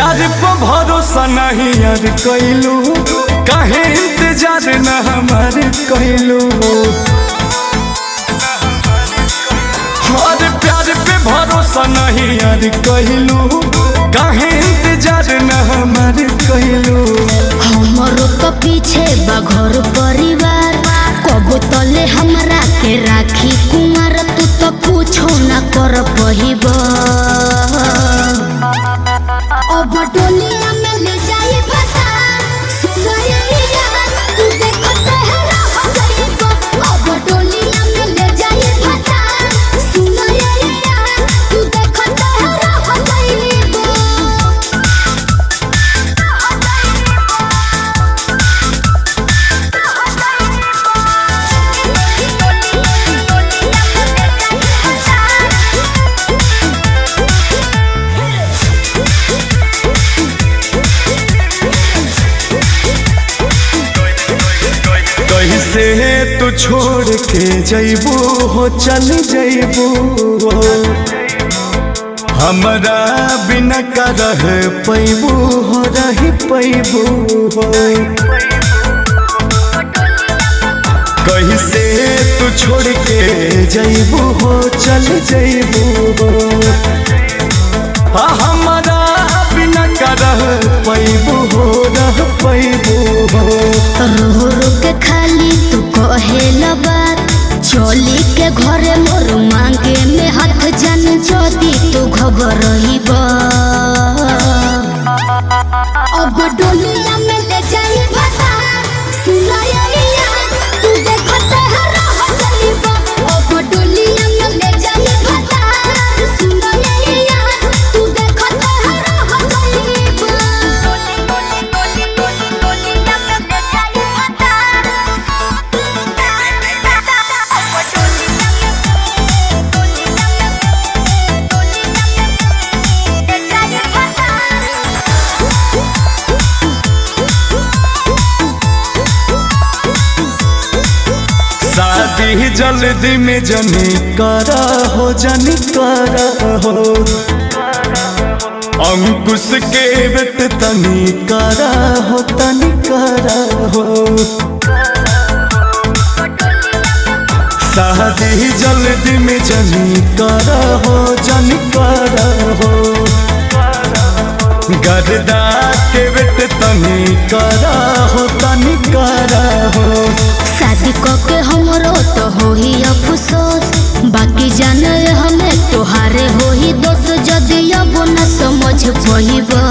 प्यार पर भरोसा नहीं यार कैलू, काहे इंतजार न हमार कैलू। और प्यार पे भरोसा नहीं यार कैलू, काहे इंतजार न हमार कैलू। हमरो तो पीछे बा घर परिवार, कबो तले हमरा के राखी कुमार। तू तो कुछो न कर पहिबा, अब डोलिया में ले जाए फसा सुनैया। तू देखते है रह गइबो, अब डोलिया में ले जाए फसा सुनैया। तू देखते है रह गइबो। कैसे तू छोड़ के जइबू हो, चल जइबू हो। हमरा बिना का रह पैबू हो, रह पैबू हो। कैसे तू छोड़ के जइबू हो, चल जइबू हो। हमरा बिना का रह पैबू हो, रह पैबू हो। रो रो के खाली तू कहेला बात, चली के घरे मोर मांगे में हाथ जन जदी तू घबरइबा। अब डोलिया में ले जाई फसा सुनैया। तू देखते है रह गइबा, अब डोलिया में ले जाई फसा सुनैया। तू देखते है रह गइबा। शादी जल्दी में जनी करा हो, जनी करा हो। अंकुश के बेट तनी करा हो, तनी करा हो। शादी जल्दी में जनी करा हो, जनी करा हो। गर्दा के बेट तनी करा हो, तनी करा हो। शादी के हमरो तो होही अफसोस, बाकी जाने हमें तोहारे होही दोस्त। जदि अब न समझ पहिबा,